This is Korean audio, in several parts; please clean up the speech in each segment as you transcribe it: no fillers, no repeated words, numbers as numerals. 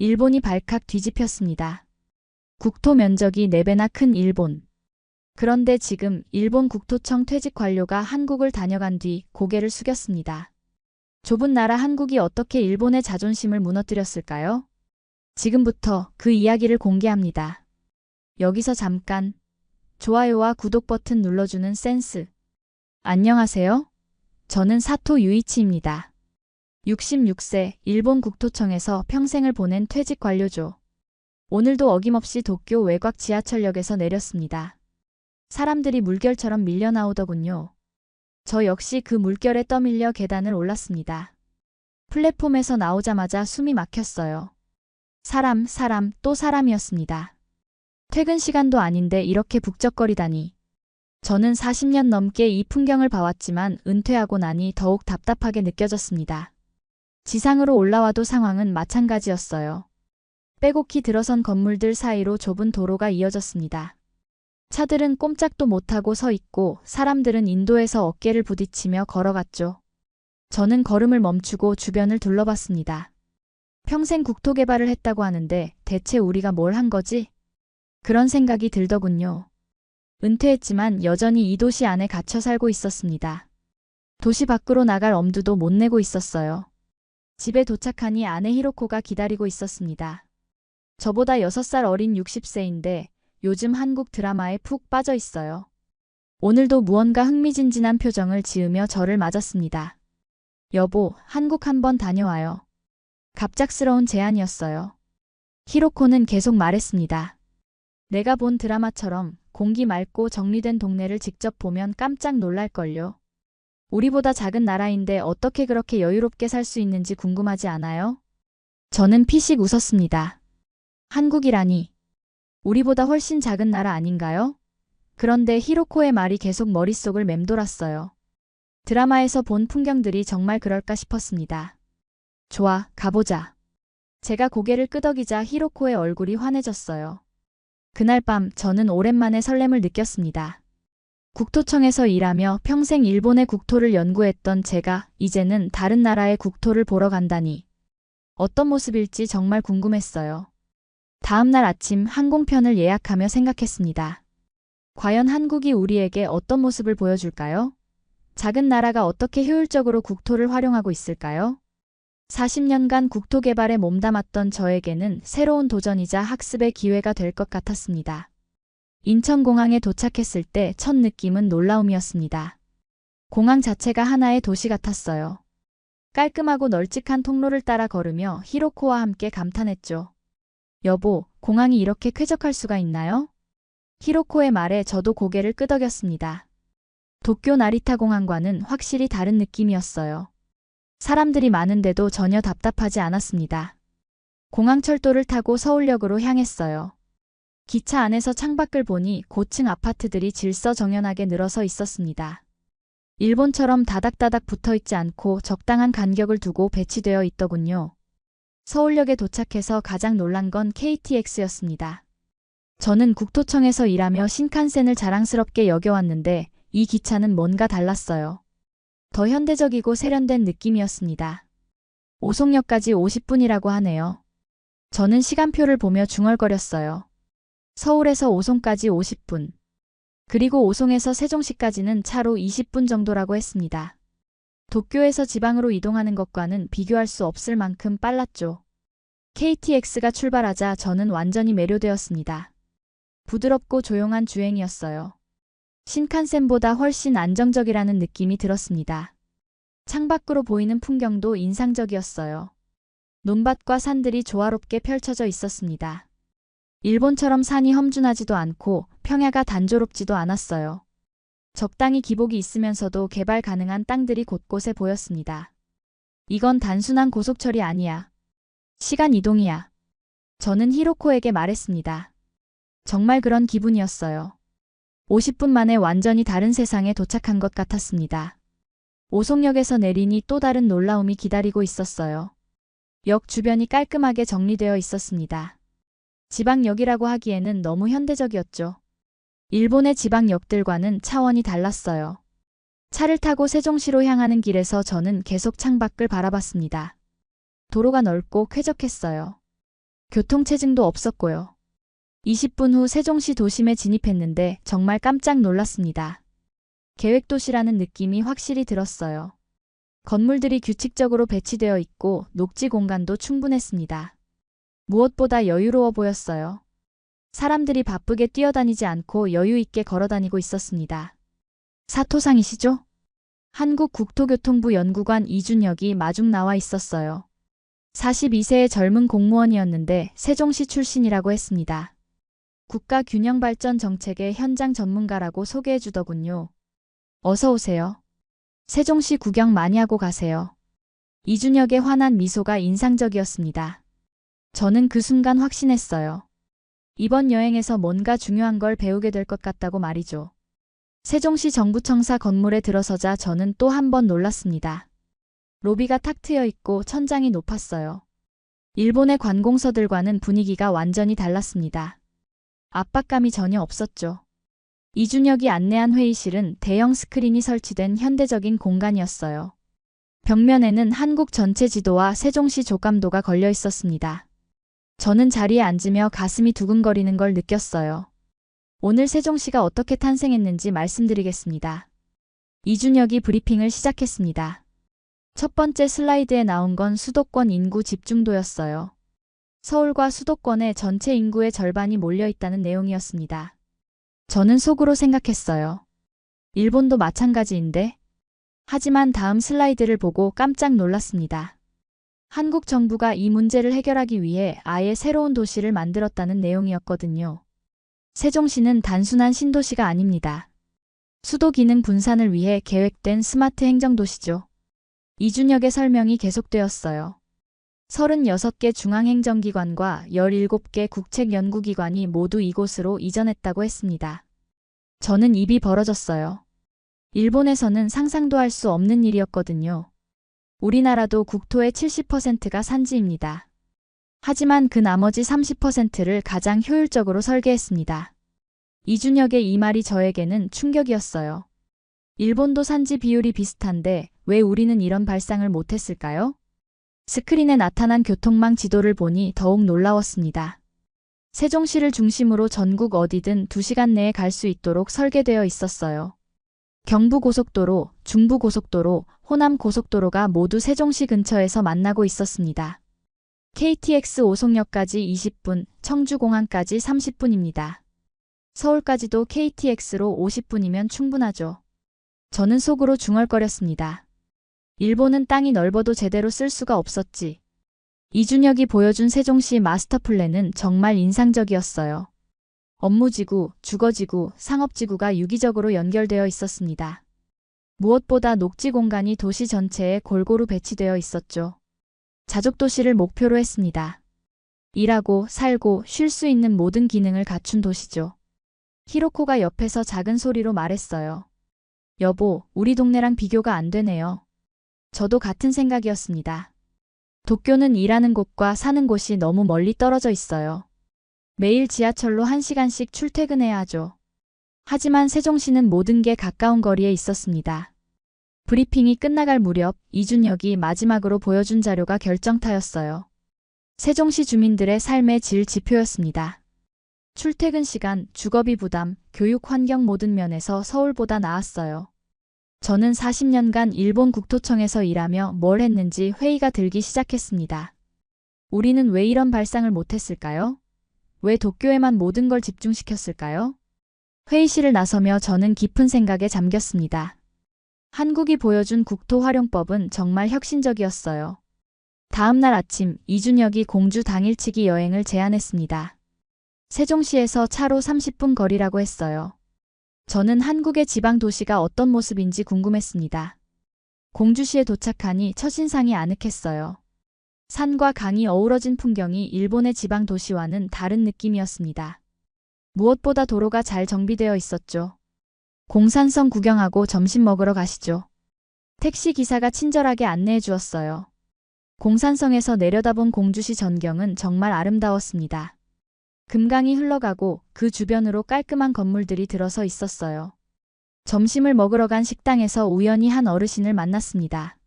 일본이 발칵 뒤집혔습니다. 국토 면적이 4배나 큰 일본. 그런데 지금 일본 국토청 퇴직 완료가 한국을 다녀간 뒤 고개를 숙였습니다. 좁은 나라 한국이 어떻게 일본의 자존심을 무너뜨렸을까요? 지금부터 그 이야기를 공개합니다. 여기서 잠깐 좋아요와 구독 버튼 눌러주는 센스. 안녕하세요. 저는 사토 유이치입니다. 66세 일본 국토청에서 평생을 보낸 퇴직 완료죠. 오늘도 어김없이 도쿄 외곽 지하철역에서 내렸습니다. 사람들이 물결처럼 밀려 나오더군요. 저 역시 그 물결에 떠밀려 계단을 올랐습니다. 플랫폼에서 나오자마자 숨이 막혔어요. 사람, 또 사람이었습니다. 퇴근 시간도 아닌데 이렇게 북적거리다니. 저는 40년 넘게 이 풍경을 봐왔지만 은퇴하고 나니 더욱 답답하게 느껴졌습니다. 지상으로 올라와도 상황은 마찬가지였어요. 빼곡히 들어선 건물들 사이로 좁은 도로가 이어졌습니다. 차들은 꼼짝도 못하고 서 있고 사람들은 인도에서 어깨를 부딪히며 걸어갔죠. 저는 걸음을 멈추고 주변을 둘러봤습니다. 평생 국토개발을 했다고 하는데 대체 우리가 뭘 한 거지? 그런 생각이 들더군요. 은퇴했지만 여전히 이 도시 안에 갇혀 살고 있었습니다. 도시 밖으로 나갈 엄두도 못 내고 있었어요. 집에 도착하니 아내 히로코가 기다리고 있었습니다. 저보다 6살 어린 60세인데 요즘 한국 드라마에 푹 빠져 있어요. 오늘도 무언가 흥미진진한 표정을 지으며 저를 맞았습니다. 여보, 한국 한번 다녀와요. 갑작스러운 제안이었어요. 히로코는 계속 말했습니다. 내가 본 드라마처럼 공기 맑고 정리된 동네를 직접 보면 깜짝 놀랄걸요. 우리보다 작은 나라인데 어떻게 그렇게 여유롭게 살 수 있는지 궁금하지 않아요? 저는 피식 웃었습니다. 한국이라니. 우리보다 훨씬 작은 나라 아닌가요? 그런데 히로코의 말이 계속 머릿속을 맴돌았어요. 드라마에서 본 풍경들이 정말 그럴까 싶었습니다. 좋아, 가보자. 제가 고개를 끄덕이자 히로코의 얼굴이 환해졌어요. 그날 밤 저는 오랜만에 설렘을 느꼈습니다. 국토청에서 일하며 평생 일본의 국토를 연구했던 제가 이제는 다른 나라의 국토를 보러 간다니. 어떤 모습일지 정말 궁금했어요. 다음 날 아침 항공편을 예약하며 생각했습니다. 과연 한국이 우리에게 어떤 모습을 보여줄까요? 작은 나라가 어떻게 효율적으로 국토를 활용하고 있을까요? 40년간 국토 개발에 몸담았던 저에게는 새로운 도전이자 학습의 기회가 될 것 같았습니다. 인천공항에 도착했을 때 첫 느낌은 놀라움이었습니다. 공항 자체가 하나의 도시 같았어요. 깔끔하고 널찍한 통로를 따라 걸으며 히로코와 함께 감탄했죠. 여보, 공항이 이렇게 쾌적할 수가 있나요? 히로코의 말에 저도 고개를 끄덕였습니다. 도쿄 나리타 공항과는 확실히 다른 느낌이었어요. 사람들이 많은데도 전혀 답답하지 않았습니다. 공항철도를 타고 서울역으로 향했어요. 기차 안에서 창밖을 보니 고층 아파트들이 질서정연하게 늘어서 있었습니다. 일본처럼 다닥다닥 붙어있지 않고 적당한 간격을 두고 배치되어 있더군요. 서울역에 도착해서 가장 놀란 건 KTX였습니다. 저는 국토청에서 일하며 신칸센을 자랑스럽게 여겨왔는데 이 기차는 뭔가 달랐어요. 더 현대적이고 세련된 느낌이었습니다. 오송역까지 50분이라고 하네요. 저는 시간표를 보며 중얼거렸어요. 서울에서 오송까지 50분. 그리고 오송에서 세종시까지는 차로 20분 정도라고 했습니다. 도쿄에서 지방으로 이동하는 것과는 비교할 수 없을 만큼 빨랐죠. KTX가 출발하자 저는 완전히 매료되었습니다. 부드럽고 조용한 주행이었어요. 신칸센보다 훨씬 안정적이라는 느낌이 들었습니다. 창밖으로 보이는 풍경도 인상적이었어요. 논밭과 산들이 조화롭게 펼쳐져 있었습니다. 일본처럼 산이 험준하지도 않고 평야가 단조롭지도 않았어요. 적당히 기복이 있으면서도 개발 가능한 땅들이 곳곳에 보였습니다. 이건 단순한 고속철이 아니야. 시간 이동이야. 저는 히로코에게 말했습니다. 정말 그런 기분이었어요. 50분 만에 완전히 다른 세상에 도착한 것 같았습니다. 오송역에서 내리니 또 다른 놀라움이 기다리고 있었어요. 역 주변이 깔끔하게 정리되어 있었습니다. 지방역이라고 하기에는 너무 현대적이었죠. 일본의 지방역들과는 차원이 달랐어요. 차를 타고 세종시로 향하는 길에서 저는 계속 창밖을 바라봤습니다. 도로가 넓고 쾌적했어요. 교통체증도 없었고요. 20분 후 세종시 도심에 진입했는데 정말 깜짝 놀랐습니다. 계획도시라는 느낌이 확실히 들었어요. 건물들이 규칙적으로 배치되어 있고 녹지 공간도 충분했습니다. 무엇보다 여유로워 보였어요. 사람들이 바쁘게 뛰어다니지 않고 여유 있게 걸어다니고 있었습니다. 사토상이시죠? 한국국토교통부 연구관 이준혁이 마중 나와 있었어요. 42세의 젊은 공무원이었는데 세종시 출신이라고 했습니다. 국가균형발전 정책의 현장 전문가라고 소개해 주더군요. 어서 오세요. 세종시 구경 많이 하고 가세요. 이준혁의 환한 미소가 인상적이었습니다. 저는 그 순간 확신했어요. 이번 여행에서 뭔가 중요한 걸 배우게 될 것 같다고 말이죠. 세종시 정부청사 건물에 들어서자 저는 또 한 번 놀랐습니다. 로비가 탁 트여 있고 천장이 높았어요. 일본의 관공서들과는 분위기가 완전히 달랐습니다. 압박감이 전혀 없었죠. 이준혁이 안내한 회의실은 대형 스크린이 설치된 현대적인 공간이었어요. 벽면에는 한국 전체 지도와 세종시 족감도가 걸려 있었습니다. 저는 자리에 앉으며 가슴이 두근거리는 걸 느꼈어요. 오늘 세종시가 어떻게 탄생했는지 말씀드리겠습니다. 이준혁이 브리핑을 시작했습니다. 첫 번째 슬라이드에 나온 건 수도권 인구 집중도였어요. 서울과 수도권의 전체 인구의 절반이 몰려 있다는 내용이었습니다. 저는 속으로 생각했어요. 일본도 마찬가지인데? 하지만 다음 슬라이드를 보고 깜짝 놀랐습니다. 한국 정부가 이 문제를 해결하기 위해 아예 새로운 도시를 만들었다는 내용이었거든요. 세종시는 단순한 신도시가 아닙니다. 수도 기능 분산을 위해 계획된 스마트 행정도시죠. 이준혁의 설명이 계속되었어요. 36개 중앙행정기관과 17개 국책연구기관이 모두 이곳으로 이전했다고 했습니다. 저는 입이 벌어졌어요. 일본에서는 상상도 할 수 없는 일이었거든요. 우리나라도 국토의 70%가 산지입니다. 하지만 그 나머지 30%를 가장 효율적으로 설계했습니다. 이준혁의 이 말이 저에게는 충격이었어요. 일본도 산지 비율이 비슷한데 왜 우리는 이런 발상을 못했을까요? 스크린에 나타난 교통망 지도를 보니 더욱 놀라웠습니다. 세종시를 중심으로 전국 어디든 2시간 내에 갈 수 있도록 설계되어 있었어요. 경부고속도로, 중부고속도로, 호남고속도로가 모두 세종시 근처에서 만나고 있었습니다. KTX 오송역까지 20분, 청주공항까지 30분입니다. 서울까지도 KTX로 50분이면 충분하죠. 저는 속으로 중얼거렸습니다. 일본은 땅이 넓어도 제대로 쓸 수가 없었지. 이준혁이 보여준 세종시 마스터 플랜은 정말 인상적이었어요. 업무지구, 주거지구, 상업지구가 유기적으로 연결되어 있었습니다. 무엇보다 녹지 공간이 도시 전체에 골고루 배치되어 있었죠. 자족도시를 목표로 했습니다. 일하고 살고 쉴 수 있는 모든 기능을 갖춘 도시죠. 히로코가 옆에서 작은 소리로 말했어요. 여보, 우리 동네랑 비교가 안 되네요. 저도 같은 생각이었습니다. 도쿄는 일하는 곳과 사는 곳이 너무 멀리 떨어져 있어요. 매일 지하철로 1시간씩 출퇴근해야 하죠. 하지만 세종시는 모든 게 가까운 거리에 있었습니다. 브리핑이 끝나갈 무렵 이준혁이 마지막으로 보여준 자료가 결정타였어요. 세종시 주민들의 삶의 질 지표였습니다. 출퇴근 시간, 주거비 부담, 교육 환경 모든 면에서 서울보다 나았어요. 저는 40년간 일본 국토청에서 일하며 뭘 했는지 회의가 들기 시작했습니다. 우리는 왜 이런 발상을 못했을까요? 왜 도쿄에만 모든 걸 집중시켰을까요? 회의실을 나서며 저는 깊은 생각에 잠겼습니다. 한국이 보여준 국토활용법은 정말 혁신적이었어요. 다음 날 아침 이준혁이 공주 당일치기 여행을 제안했습니다. 세종시에서 차로 30분 거리라고 했어요. 저는 한국의 지방 도시가 어떤 모습인지 궁금했습니다. 공주시에 도착하니 첫인상이 아늑했어요. 산과 강이 어우러진 풍경이 일본의 지방 도시와는 다른 느낌이었습니다. 무엇보다 도로가 잘 정비되어 있었죠. 공산성 구경하고 점심 먹으러 가시죠. 택시 기사가 친절하게 안내해 주었어요. 공산성에서 내려다본 공주시 전경은 정말 아름다웠습니다. 금강이 흘러가고 그 주변으로 깔끔한 건물들이 들어서 있었어요. 점심을 먹으러 간 식당에서 우연히 한 어르신을 만났습니다.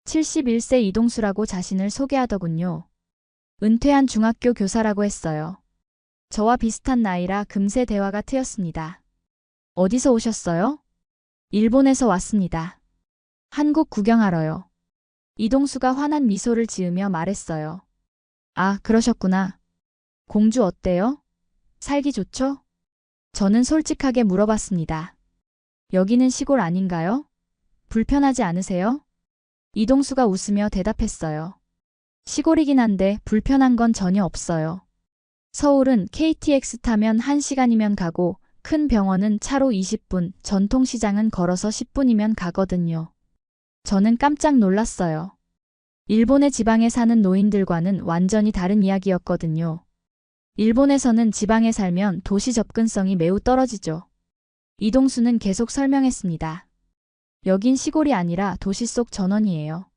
71세 이동수라고 자신을 소개하더군요. 은퇴한 중학교 교사라고 했어요. 저와 비슷한 나이라 금세 대화가 트였습니다. 어디서 오셨어요? 일본에서 왔습니다. 한국 구경하러요. 이동수가 환한 미소를 지으며 말했어요. 아, 그러셨구나. 공주 어때요? 살기 좋죠? 저는 솔직하게 물어봤습니다. 여기는 시골 아닌가요? 불편하지 않으세요? 이동수가 웃으며 대답했어요. 시골이긴 한데 불편한 건 전혀 없어요. 서울은 KTX 타면 1시간이면 가고 큰 병원은 차로 20분, 전통시장은 걸어서 10분이면 가거든요. 저는 깜짝 놀랐어요. 일본의 지방에 사는 노인들과는 완전히 다른 이야기였거든요. 일본에서는 지방에 살면 도시 접근성이 매우 떨어지죠. 이동수는 계속 설명했습니다. 여긴 시골이 아니라 도시 속 전원이에요.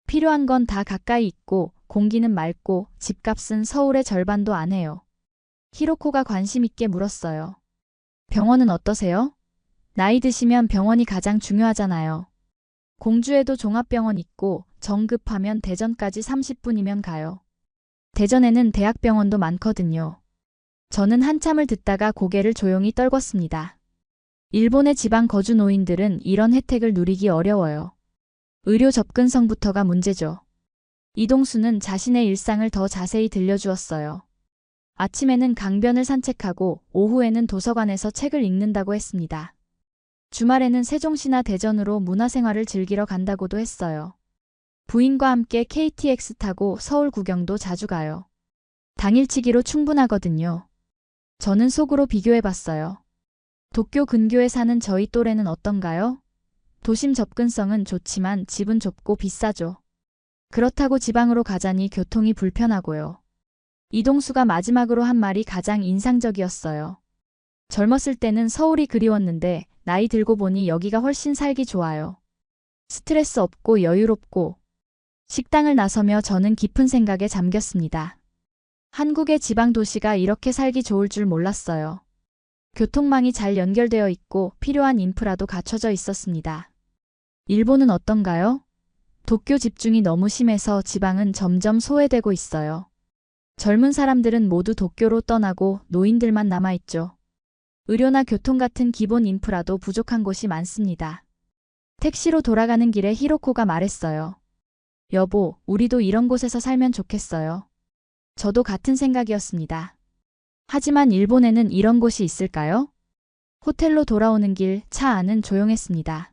필요한 건 다 가까이 있고 공기는 맑고 집값은 서울의 절반도 안 해요. 히로코가 관심 있게 물었어요. 병원은 어떠세요? 나이 드시면 병원이 가장 중요하잖아요. 공주에도 종합병원 있고 정급하면 대전까지 30분이면 가요. 대전에는 대학병원도 많거든요. 저는 한참을 듣다가 고개를 조용히 떨궜습니다. 일본의 지방 거주 노인들은 이런 혜택을 누리기 어려워요. 의료 접근성부터가 문제죠. 이동수는 자신의 일상을 더 자세히 들려주었어요. 아침에는 강변을 산책하고 오후에는 도서관에서 책을 읽는다고 했습니다. 주말에는 세종시나 대전으로 문화생활을 즐기러 간다고도 했어요. 부인과 함께 KTX 타고 서울 구경도 자주 가요. 당일치기로 충분하거든요. 저는 속으로 비교해봤어요. 도쿄 근교에 사는 저희 또래는 어떤가요? 도심 접근성은 좋지만 집은 좁고 비싸죠. 그렇다고 지방으로 가자니 교통이 불편하고요. 이동수가 마지막으로 한 말이 가장 인상적이었어요. 젊었을 때는 서울이 그리웠는데 나이 들고 보니 여기가 훨씬 살기 좋아요. 스트레스 없고 여유롭고. 식당을 나서며 저는 깊은 생각에 잠겼습니다. 한국의 지방 도시가 이렇게 살기 좋을 줄 몰랐어요. 교통망이 잘 연결되어 있고 필요한 인프라도 갖춰져 있었습니다. 일본은 어떤가요? 도쿄 집중이 너무 심해서 지방은 점점 소외되고 있어요. 젊은 사람들은 모두 도쿄로 떠나고 노인들만 남아있죠. 의료나 교통 같은 기본 인프라도 부족한 곳이 많습니다. 택시로 돌아가는 길에 히로코가 말했어요. 여보, 우리도 이런 곳에서 살면 좋겠어요. 저도 같은 생각이었습니다. 하지만 일본에는 이런 곳이 있을까요? 호텔로 돌아오는 길 차 안은 조용했습니다.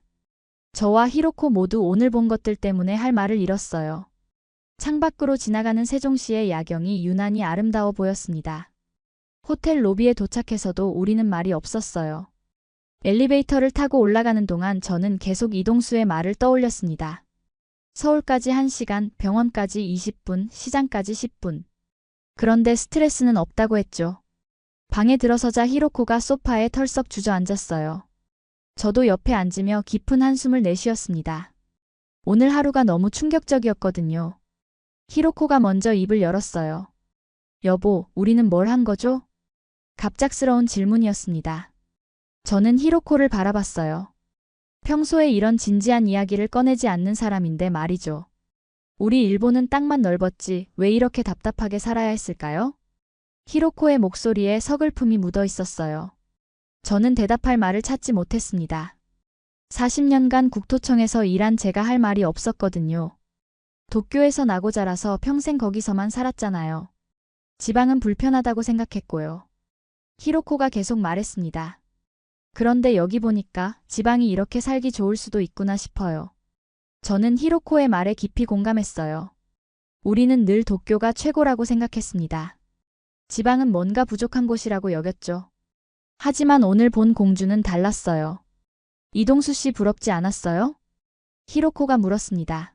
저와 히로코 모두 오늘 본 것들 때문에 할 말을 잃었어요. 창밖으로 지나가는 세종시의 야경이 유난히 아름다워 보였습니다. 호텔 로비에 도착해서도 우리는 말이 없었어요. 엘리베이터를 타고 올라가는 동안 저는 계속 이동수의 말을 떠올렸습니다. 서울까지 1시간, 병원까지 20분, 시장까지 10분. 그런데 스트레스는 없다고 했죠. 방에 들어서자 히로코가 소파에 털썩 주저앉았어요. 저도 옆에 앉으며 깊은 한숨을 내쉬었습니다. 오늘 하루가 너무 충격적이었거든요. 히로코가 먼저 입을 열었어요. 여보, 우리는 뭘 한 거죠? 갑작스러운 질문이었습니다. 저는 히로코를 바라봤어요. 평소에 이런 진지한 이야기를 꺼내지 않는 사람인데 말이죠. 우리 일본은 땅만 넓었지 왜 이렇게 답답하게 살아야 했을까요? 히로코의 목소리에 서글픔이 묻어 있었어요. 저는 대답할 말을 찾지 못했습니다. 40년간 국토청에서 일한 제가 할 말이 없었거든요. 도쿄에서 나고 자라서 평생 거기서만 살았잖아요. 지방은 불편하다고 생각했고요. 히로코가 계속 말했습니다. 그런데 여기 보니까 지방이 이렇게 살기 좋을 수도 있구나 싶어요. 저는 히로코의 말에 깊이 공감했어요. 우리는 늘 도쿄가 최고라고 생각했습니다. 지방은 뭔가 부족한 곳이라고 여겼죠. 하지만 오늘 본 공주는 달랐어요. 이동수 씨 부럽지 않았어요? 히로코가 물었습니다.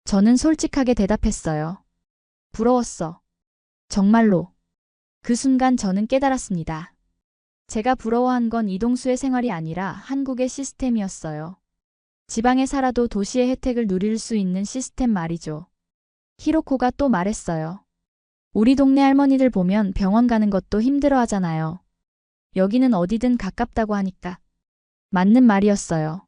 저는 솔직하게 대답했어요. 부러웠어. 정말로. 그 순간 저는 깨달았습니다. 제가 부러워한 건 이동수의 생활이 아니라 한국의 시스템이었어요. 지방에 살아도 도시의 혜택을 누릴 수 있는 시스템 말이죠. 히로코가 또 말했어요. 우리 동네 할머니들 보면 병원 가는 것도 힘들어 하잖아요. 여기는 어디든 가깝다고 하니까. 맞는 말이었어요.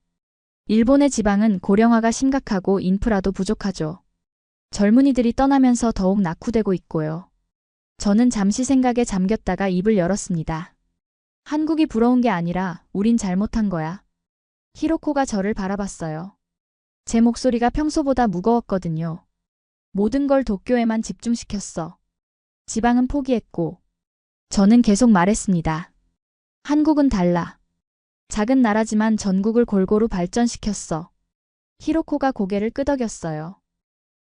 일본의 지방은 고령화가 심각하고 인프라도 부족하죠. 젊은이들이 떠나면서 더욱 낙후되고 있고요. 저는 잠시 생각에 잠겼다가 입을 열었습니다. 한국이 부러운 게 아니라 우린 잘못한 거야. 히로코가 저를 바라봤어요. 제 목소리가 평소보다 무거웠거든요. 모든 걸 도쿄에만 집중시켰어. 지방은 포기했고. 저는 계속 말했습니다. 한국은 달라. 작은 나라지만 전국을 골고루 발전시켰어. 히로코가 고개를 끄덕였어요.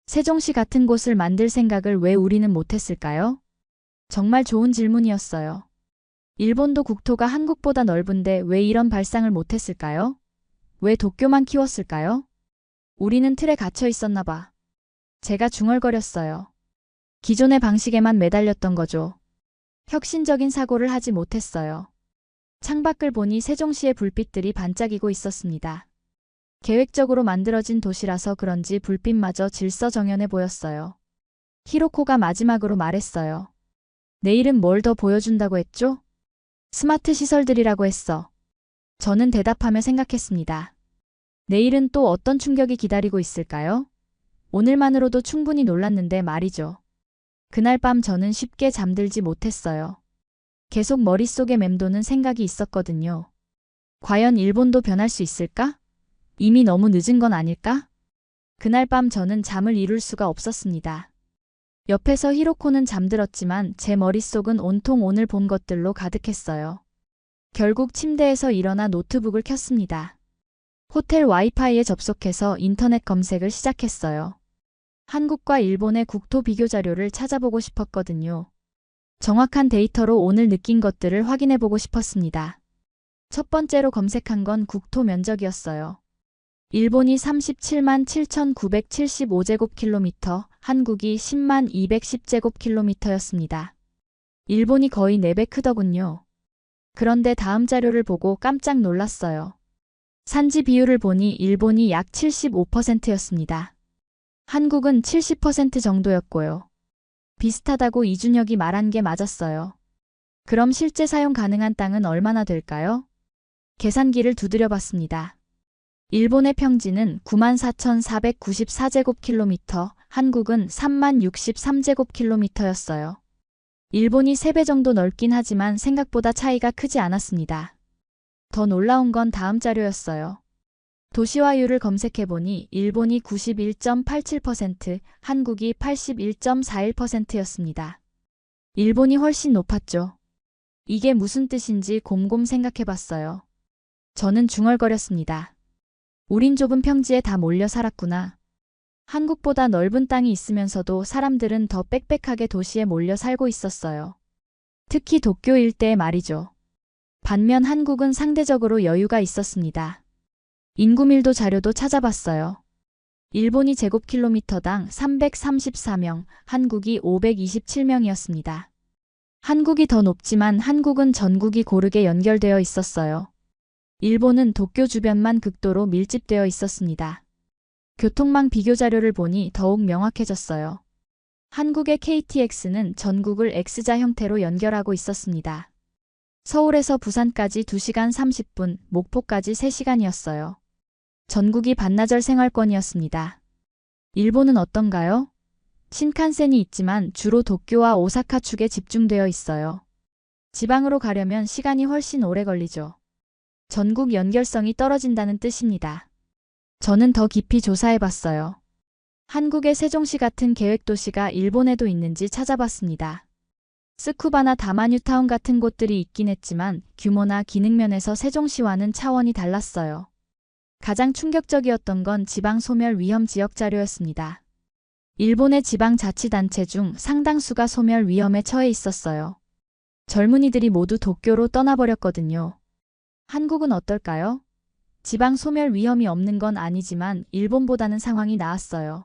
세종시 같은 곳을 만들 생각을 왜 우리는 못했을까요? 정말 좋은 질문이었어요. 일본도 국토가 한국보다 넓은데 왜 이런 발상을 못했을까요? 왜 도쿄만 키웠을까요? 우리는 틀에 갇혀 있었나 봐. 제가 중얼거렸어요. 기존의 방식에만 매달렸던 거죠. 혁신적인 사고를 하지 못했어요. 창밖을 보니 세종시의 불빛들이 반짝이고 있었습니다. 계획적으로 만들어진 도시라서 그런지 불빛마저 질서정연해 보였어요. 히로코가 마지막으로 말했어요. 내일은 뭘 더 보여준다고 했죠? 스마트 시설들이라고 했어. 저는 대답하며 생각했습니다. 내일은 또 어떤 충격이 기다리고 있을까요? 오늘만으로도 충분히 놀랐는데 말이죠. 그날 밤 저는 쉽게 잠들지 못했어요. 계속 머릿속에 맴도는 생각이 있었거든요. 과연 일본도 변할 수 있을까? 이미 너무 늦은 건 아닐까? 그날 밤 저는 잠을 이룰 수가 없었습니다. 옆에서 히로코는 잠들었지만 제 머릿속은 온통 오늘 본 것들로 가득했어요. 결국 침대에서 일어나 노트북을 켰습니다. 호텔 와이파이에 접속해서 인터넷 검색을 시작했어요. 한국과 일본의 국토 비교 자료를 찾아보고 싶었거든요. 정확한 데이터로 오늘 느낀 것들을 확인해보고 싶었습니다. 첫 번째로 검색한 건 국토 면적이었어요. 일본이 37만 7,975제곱킬로미터, 한국이 10만 210제곱킬로미터였습니다. 일본이 거의 4배 크더군요. 그런데 다음 자료를 보고 깜짝 놀랐어요. 산지 비율을 보니 일본이 약 75%였습니다. 한국은 70% 정도였고요. 비슷하다고 이준혁이 말한 게 맞았어요. 그럼 실제 사용 가능한 땅은 얼마나 될까요? 계산기를 두드려 봤습니다. 일본의 평지는 94,494제곱킬로미터, 한국은 3만 63제곱킬로미터였어요. 일본이 3배 정도 넓긴 하지만 생각보다 차이가 크지 않았습니다. 더 놀라운 건 다음 자료였어요. 도시화율을 검색해보니 일본이 91.87%, 한국이 81.41%였습니다. 일본이 훨씬 높았죠. 이게 무슨 뜻인지 곰곰 생각해봤어요. 저는 중얼거렸습니다. 우린 좁은 평지에 다 몰려 살았구나. 한국보다 넓은 땅이 있으면서도 사람들은 더 빽빽하게 도시에 몰려 살고 있었어요. 특히 도쿄 일대에 말이죠. 반면 한국은 상대적으로 여유가 있었습니다. 인구밀도 자료도 찾아봤어요. 일본이 제곱킬로미터당 334명, 한국이 527명이었습니다. 한국이 더 높지만 한국은 전국이 고르게 연결되어 있었어요. 일본은 도쿄 주변만 극도로 밀집되어 있었습니다. 교통망 비교 자료를 보니 더욱 명확해졌어요. 한국의 KTX는 전국을 X자 형태로 연결하고 있었습니다. 서울에서 부산까지 2시간 30분, 목포까지 3시간이었어요. 전국이 반나절 생활권이었습니다. 일본은 어떤가요? 신칸센이 있지만 주로 도쿄와 오사카 축에 집중되어 있어요. 지방으로 가려면 시간이 훨씬 오래 걸리죠. 전국 연결성이 떨어진다는 뜻입니다. 저는 더 깊이 조사해봤어요. 한국의 세종시 같은 계획도시가 일본에도 있는지 찾아봤습니다. 스쿠바나 다마뉴타운 같은 곳들이 있긴 했지만 규모나 기능면에서 세종시와는 차원이 달랐어요. 가장 충격적이었던 건 지방 소멸 위험 지역 자료였습니다. 일본의 지방자치단체 중 상당수가 소멸 위험에 처해 있었어요. 젊은이들이 모두 도쿄로 떠나버렸거든요. 한국은 어떨까요? 지방 소멸 위험이 없는 건 아니지만 일본보다는 상황이 나았어요.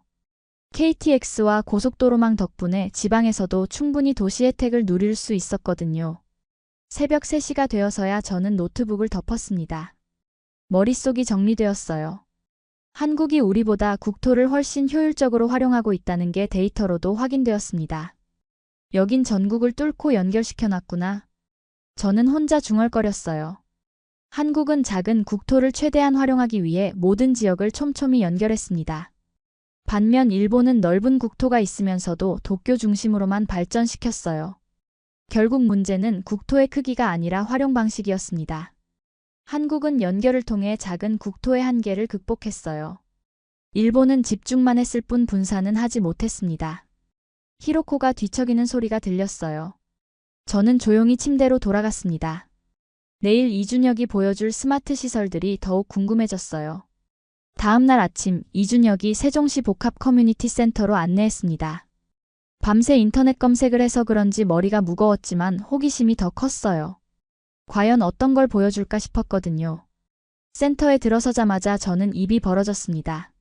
KTX와 고속도로망 덕분에 지방에서도 충분히 도시 혜택을 누릴 수 있었거든요. 새벽 3시가 되어서야 저는 노트북을 덮었습니다. 머릿속이 정리되었어요. 한국이 우리보다 국토를 훨씬 효율적으로 활용하고 있다는 게 데이터로도 확인되었습니다. 여긴 전국을 뚫고 연결시켜놨구나. 저는 혼자 중얼거렸어요. 한국은 작은 국토를 최대한 활용하기 위해 모든 지역을 촘촘히 연결했습니다. 반면 일본은 넓은 국토가 있으면서도 도쿄 중심으로만 발전시켰어요. 결국 문제는 국토의 크기가 아니라 활용 방식이었습니다. 한국은 연결을 통해 작은 국토의 한계를 극복했어요. 일본은 집중만 했을 뿐 분산은 하지 못했습니다. 히로코가 뒤척이는 소리가 들렸어요. 저는 조용히 침대로 돌아갔습니다. 내일 이준혁이 보여줄 스마트 시설들이 더욱 궁금해졌어요. 다음 날 아침 이준혁이 세종시 복합 커뮤니티 센터로 안내했습니다. 밤새 인터넷 검색을 해서 그런지 머리가 무거웠지만 호기심이 더 컸어요. 과연 어떤 걸 보여줄까 싶었거든요. 센터에 들어서자마자 저는 입이 벌어졌습니다.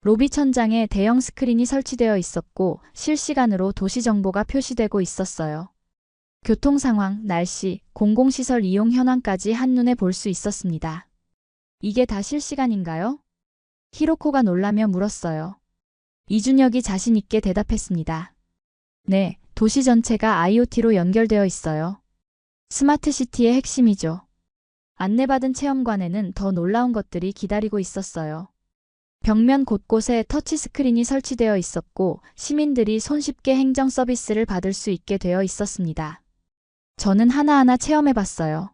로비 천장에 대형 스크린이 설치되어 있었고 실시간으로 도시 정보가 표시되고 있었어요. 교통 상황, 날씨, 공공시설 이용 현황까지 한눈에 볼 수 있었습니다. 이게 다 실시간인가요? 히로코가 놀라며 물었어요. 이준혁이 자신 있게 대답했습니다. 네, 도시 전체가 IoT로 연결되어 있어요. 스마트 시티의 핵심이죠. 안내받은 체험관에는 더 놀라운 것들이 기다리고 있었어요. 벽면 곳곳에 터치스크린이 설치되어 있었고 시민들이 손쉽게 행정 서비스를 받을 수 있게 되어 있었습니다. 저는 하나하나 체험해봤어요.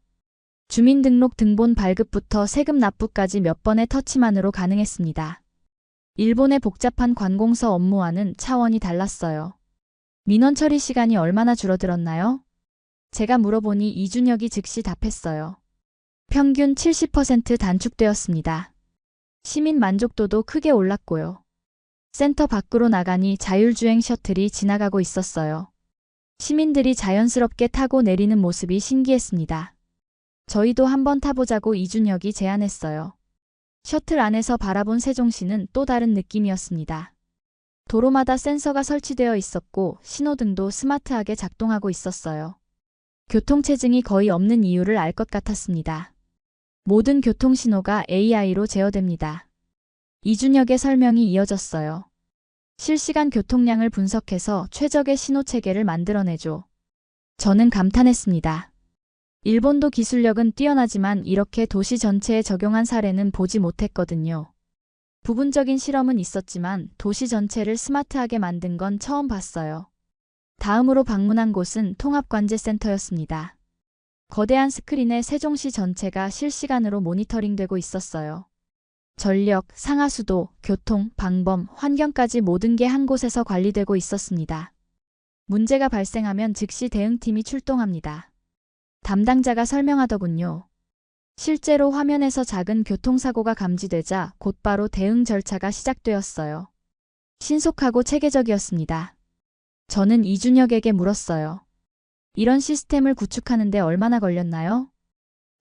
주민등록 등본 발급부터 세금 납부까지 몇 번의 터치만으로 가능했습니다. 일본의 복잡한 관공서 업무와는 차원이 달랐어요. 민원 처리 시간이 얼마나 줄어들었나요? 제가 물어보니 이준혁이 즉시 답했어요. 평균 70% 단축되었습니다. 시민 만족도도 크게 올랐고요. 센터 밖으로 나가니 자율주행 셔틀이 지나가고 있었어요. 시민들이 자연스럽게 타고 내리는 모습이 신기했습니다. 저희도 한번 타보자고 이준혁이 제안했어요. 셔틀 안에서 바라본 세종시는 또 다른 느낌이었습니다. 도로마다 센서가 설치되어 있었고 신호등도 스마트하게 작동하고 있었어요. 교통체증이 거의 없는 이유를 알 것 같았습니다. 모든 교통신호가 AI로 제어됩니다. 이준혁의 설명이 이어졌어요. 실시간 교통량을 분석해서 최적의 신호체계를 만들어내죠. 저는 감탄했습니다. 일본도 기술력은 뛰어나지만 이렇게 도시 전체에 적용한 사례는 보지 못했거든요. 부분적인 실험은 있었지만 도시 전체를 스마트하게 만든 건 처음 봤어요. 다음으로 방문한 곳은 통합관제센터였습니다. 거대한 스크린에 세종시 전체가 실시간으로 모니터링되고 있었어요. 전력, 상하수도, 교통, 방범, 환경까지 모든 게 한 곳에서 관리되고 있었습니다. 문제가 발생하면 즉시 대응팀이 출동합니다. 담당자가 설명하더군요. 실제로 화면에서 작은 교통사고가 감지되자 곧바로 대응 절차가 시작되었어요. 신속하고 체계적이었습니다. 저는 이준혁에게 물었어요. 이런 시스템을 구축하는데 얼마나 걸렸나요?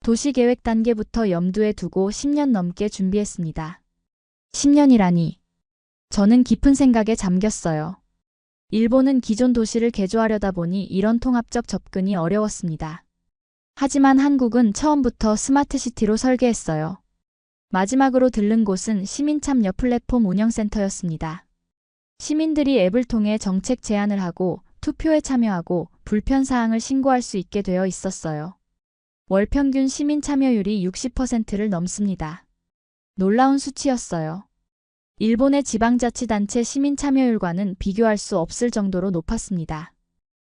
도시계획 단계부터 염두에 두고 10년 넘게 준비했습니다. 10년이라니. 저는 깊은 생각에 잠겼어요. 일본은 기존 도시를 개조하려다 보니 이런 통합적 접근이 어려웠습니다. 하지만 한국은 처음부터 스마트시티로 설계했어요. 마지막으로 들른 곳은 시민참여 플랫폼 운영센터였습니다. 시민들이 앱을 통해 정책 제안을 하고 투표에 참여하고 불편사항을 신고할 수 있게 되어 있었어요. 월 평균 시민 참여율이 60%를 넘습니다. 놀라운 수치였어요. 일본의 지방자치단체 시민 참여율과는 비교할 수 없을 정도로 높았습니다.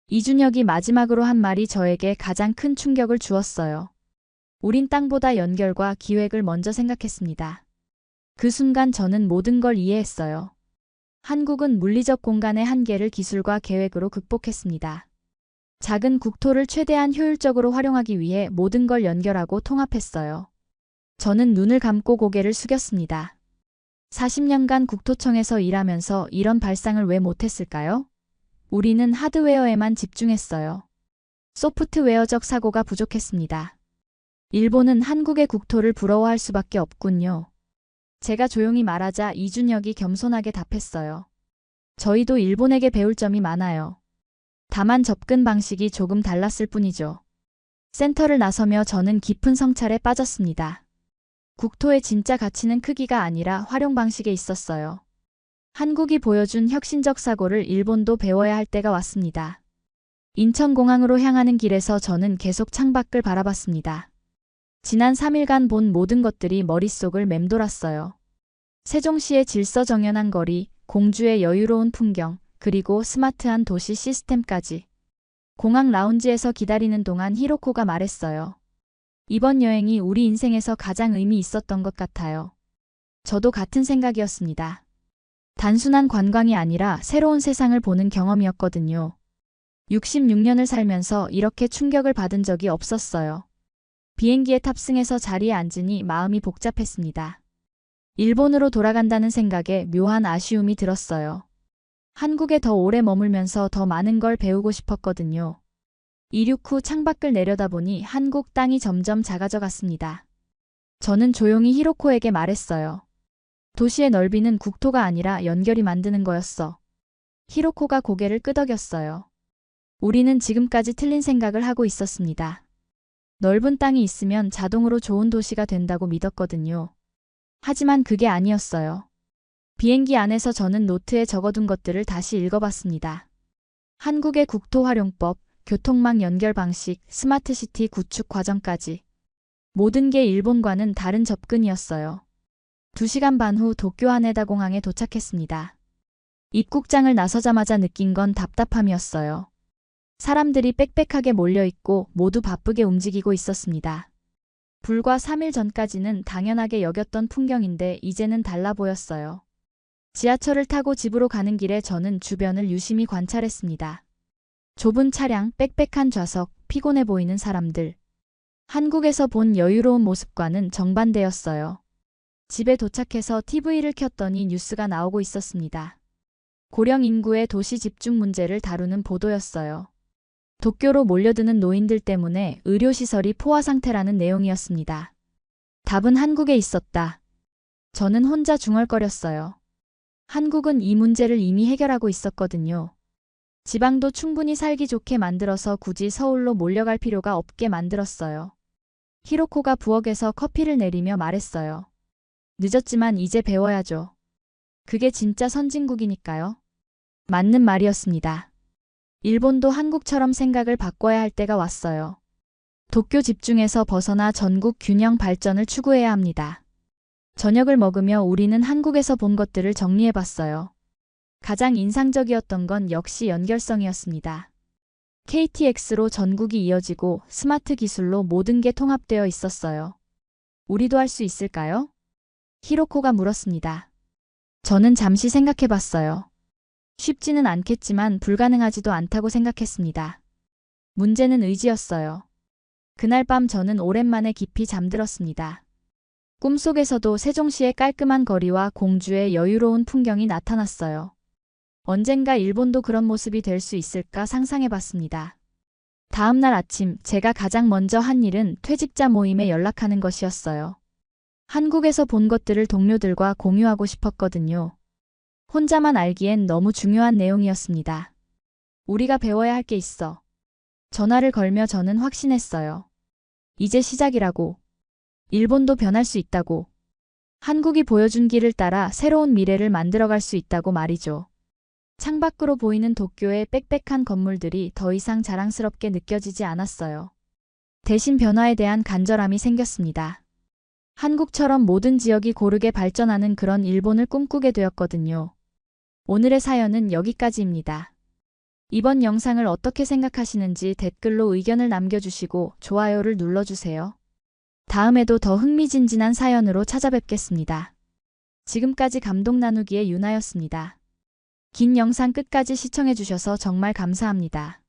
이준혁이 마지막으로 한 말이 저에게 가장 큰 충격을 주었어요. 우린 땅보다 연결과 기획을 먼저 생각했습니다. 그 순간 저는 모든 걸 이해했어요. 한국은 물리적 공간의 한계를 기술과 계획으로 극복했습니다. 작은 국토를 최대한 효율적으로 활용하기 위해 모든 걸 연결하고 통합했어요. 저는 눈을 감고 고개를 숙였습니다. 40년간 국토청에서 일하면서 이런 발상을 왜 못했을까요? 우리는 하드웨어에만 집중했어요. 소프트웨어적 사고가 부족했습니다. 일본은 한국의 국토를 부러워할 수밖에 없군요. 제가 조용히 말하자 이준혁이 겸손하게 답했어요. 저희도 일본에게 배울 점이 많아요. 다만 접근 방식이 조금 달랐을 뿐이죠. 센터를 나서며 저는 깊은 성찰에 빠졌습니다. 국토의 진짜 가치는 크기가 아니라 활용 방식에 있었어요. 한국이 보여준 혁신적 사고를 일본도 배워야 할 때가 왔습니다. 인천공항으로 향하는 길에서 저는 계속 창밖을 바라봤습니다. 지난 3일간 본 모든 것들이 머릿속을 맴돌았어요. 세종시의 질서정연한 거리, 공주의 여유로운 풍경, 그리고 스마트한 도시 시스템까지. 공항 라운지에서 기다리는 동안 히로코가 말했어요. 이번 여행이 우리 인생에서 가장 의미 있었던 것 같아요. 저도 같은 생각이었습니다. 단순한 관광이 아니라 새로운 세상을 보는 경험이었거든요. 66년을 살면서 이렇게 충격을 받은 적이 없었어요. 비행기에 탑승해서 자리에 앉으니 마음이 복잡했습니다. 일본으로 돌아간다는 생각에 묘한 아쉬움이 들었어요. 한국에 더 오래 머물면서 더 많은 걸 배우고 싶었거든요. 이륙 후 창밖을 내려다보니 한국 땅이 점점 작아져 갔습니다. 저는 조용히 히로코에게 말했어요. 도시의 넓이는 국토가 아니라 연결이 만드는 거였어. 히로코가 고개를 끄덕였어요. 우리는 지금까지 틀린 생각을 하고 있었습니다. 넓은 땅이 있으면 자동으로 좋은 도시가 된다고 믿었거든요. 하지만 그게 아니었어요. 비행기 안에서 저는 노트에 적어둔 것들을 다시 읽어봤습니다. 한국의 국토 활용법, 교통망 연결 방식, 스마트시티 구축 과정까지. 모든 게 일본과는 다른 접근이었어요. 2시간 반 후 도쿄 하네다 공항에 도착했습니다. 입국장을 나서자마자 느낀 건 답답함이었어요. 사람들이 빽빽하게 몰려있고 모두 바쁘게 움직이고 있었습니다. 불과 3일 전까지는 당연하게 여겼던 풍경인데 이제는 달라 보였어요. 지하철을 타고 집으로 가는 길에 저는 주변을 유심히 관찰했습니다. 좁은 차량, 빽빽한 좌석, 피곤해 보이는 사람들. 한국에서 본 여유로운 모습과는 정반대였어요. 집에 도착해서 TV를 켰더니 뉴스가 나오고 있었습니다. 고령 인구의 도시 집중 문제를 다루는 보도였어요. 도쿄로 몰려드는 노인들 때문에 의료시설이 포화 상태라는 내용이었습니다. 답은 한국에 있었다. 저는 혼자 중얼거렸어요. 한국은 이 문제를 이미 해결하고 있었거든요. 지방도 충분히 살기 좋게 만들어서 굳이 서울로 몰려갈 필요가 없게 만들었어요. 히로코가 부엌에서 커피를 내리며 말했어요. 늦었지만 이제 배워야죠. 그게 진짜 선진국이니까요. 맞는 말이었습니다. 일본도 한국처럼 생각을 바꿔야 할 때가 왔어요. 도쿄 집중에서 벗어나 전국 균형 발전을 추구해야 합니다. 저녁을 먹으며 우리는 한국에서 본 것들을 정리해봤어요. 가장 인상적이었던 건 역시 연결성이었습니다. KTX로 전국이 이어지고 스마트 기술로 모든 게 통합되어 있었어요. 우리도 할 수 있을까요? 히로코가 물었습니다. 저는 잠시 생각해봤어요. 쉽지는 않겠지만 불가능하지도 않다고 생각했습니다. 문제는 의지였어요. 그날 밤 저는 오랜만에 깊이 잠들었습니다. 꿈속에서도 세종시의 깔끔한 거리와 공주의 여유로운 풍경이 나타났어요. 언젠가 일본도 그런 모습이 될 수 있을까 상상해봤습니다. 다음 날 아침 제가 가장 먼저 한 일은 퇴직자 모임에 연락하는 것이었어요. 한국에서 본 것들을 동료들과 공유하고 싶었거든요. 혼자만 알기엔 너무 중요한 내용이었습니다. 우리가 배워야 할 게 있어. 전화를 걸며 저는 확신했어요. 이제 시작이라고. 일본도 변할 수 있다고. 한국이 보여준 길을 따라 새로운 미래를 만들어갈 수 있다고 말이죠. 창밖으로 보이는 도쿄의 빽빽한 건물들이 더 이상 자랑스럽게 느껴지지 않았어요. 대신 변화에 대한 간절함이 생겼습니다. 한국처럼 모든 지역이 고르게 발전하는 그런 일본을 꿈꾸게 되었거든요. 오늘의 사연은 여기까지입니다. 이번 영상을 어떻게 생각하시는지 댓글로 의견을 남겨주시고 좋아요를 눌러주세요. 다음에도 더 흥미진진한 사연으로 찾아뵙겠습니다. 지금까지 감동 나누기의 유나였습니다. 긴 영상 끝까지 시청해주셔서 정말 감사합니다.